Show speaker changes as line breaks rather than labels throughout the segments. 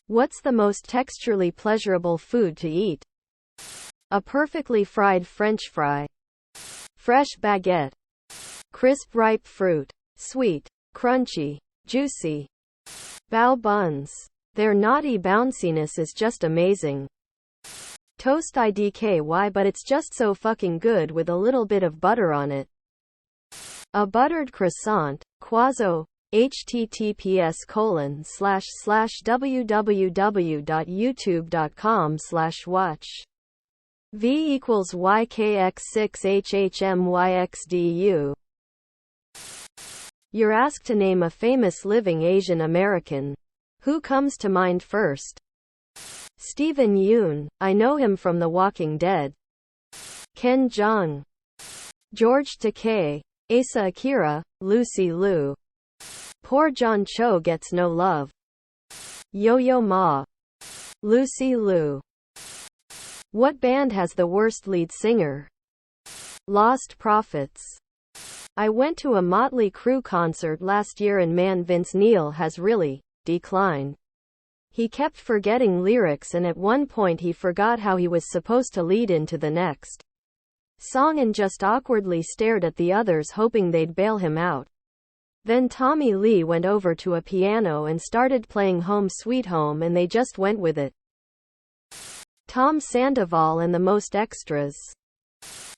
What's the most texturally pleasurable food to eat? A perfectly fried French fry. Fresh baguette. Crisp ripe fruit. Sweet. Crunchy. Juicy. Bao buns. Their naughty bounciness is just amazing. Toast idky, but it's just so fucking good with a little bit of butter on it. A buttered croissant. Quazo. https://www.youtube.com/watch v equals ykx6hhmyxdu. You're asked to name a famous living Asian American. Who comes to mind first? Steven Yeun. I know him from The Walking Dead. Ken Jeong. George Takei. Asa Akira. Lucy Liu. Poor John Cho gets no love. Yo-Yo Ma. Lucy Liu. What band has the worst lead singer? Lost Prophets. I went to a Motley Crue concert last year and man, Vince Neil has really declined. He kept forgetting lyrics and at one point he forgot how he was supposed to lead into the next song and just awkwardly stared at the others hoping they'd bail him out. Then Tommy Lee went over to a piano and started playing Home Sweet Home and they just went with it. Tom Sandoval and the Most Extras.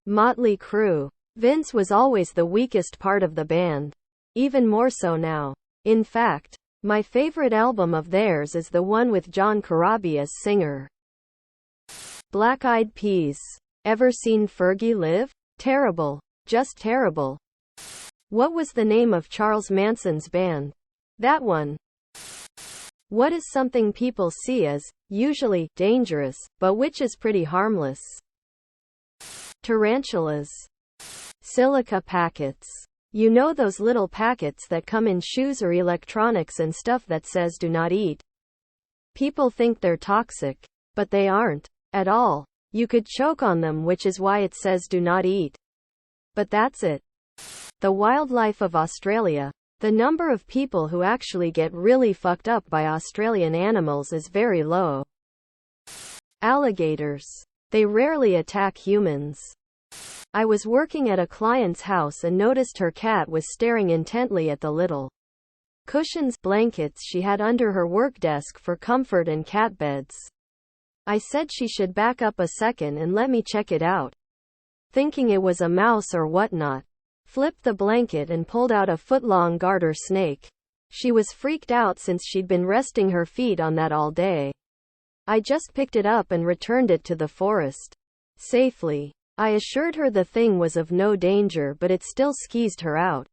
Motley Crue. Vince was always the weakest part of the band. Even more so now. In fact, my favorite album of theirs is the one with John Corabi as singer. Black Eyed Peas. Ever seen Fergie live? Terrible. Just terrible. What was the name of Charles Manson's band? That one. What is something people see as, usually, dangerous, but which is pretty harmless? Tarantulas. Silica packets. You know those little packets that come in shoes or electronics and stuff that says do not eat? People think they're toxic, but they aren't. At all. You could choke on them, which is why it says do not eat. But that's it. The wildlife of Australia. The number of people who actually get really fucked up by Australian animals is very low. Alligators. They rarely attack humans. I was working at a client's house and noticed her cat was staring intently at the little cushions, blankets she had under her work desk for comfort and cat beds. I said she should back up a second and let me check it out. Thinking it was a mouse or whatnot. Flipped the blanket and pulled out a foot-long garter snake. She was freaked out since she'd been resting her feet on that all day. I just picked it up and returned it to the forest. Safely. I assured her the thing was of no danger, but it still skeezed her out.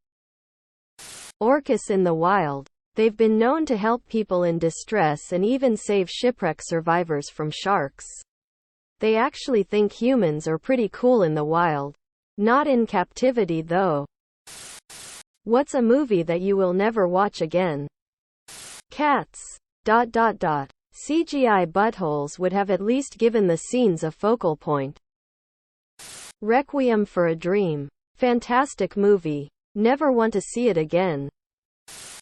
Orcas in the wild. They've been known to help people in distress and even save shipwreck survivors from sharks. They actually think humans are pretty cool in the wild. Not in captivity though. What's a movie that you will never watch again? Cats. CGI buttholes would have at least given the scenes a focal point. Requiem for a Dream. Fantastic movie. Never want to see it again.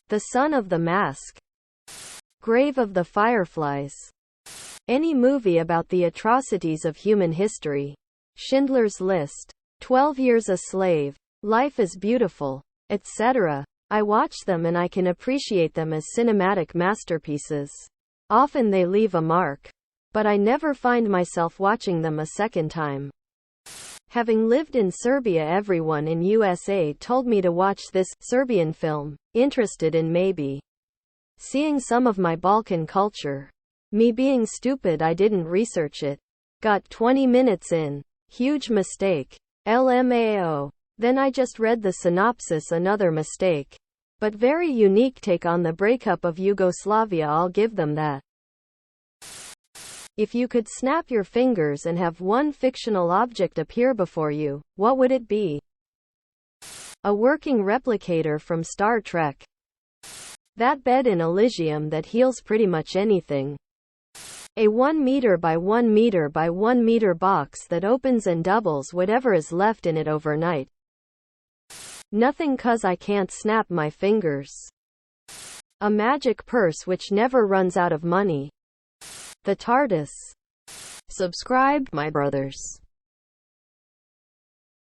The Son of the Mask. Grave of the Fireflies. Any movie about the atrocities of human history. Schindler's List. 12 Years a Slave. Life is Beautiful. Etc. I watch them and I can appreciate them as cinematic masterpieces. Often they leave a mark. But I never find myself watching them a second time. Having lived in Serbia, everyone in USA told me to watch this Serbian film, interested in maybe seeing some of my Balkan culture. Me being stupid, I didn't research it. Got 20 minutes in. Huge mistake. LMAO. Then I just read the synopsis, another mistake. But very unique take on the breakup of Yugoslavia, I'll give them that. If you could snap your fingers and have one fictional object appear before you, what would it be? A working replicator from Star Trek. That bed in Elysium that heals pretty much anything. A 1 meter by 1 meter by 1 meter box that opens and doubles whatever is left in it overnight. Nothing, 'cause I can't snap my fingers. A magic purse which never runs out of money. The TARDIS. Subscribe, my brothers.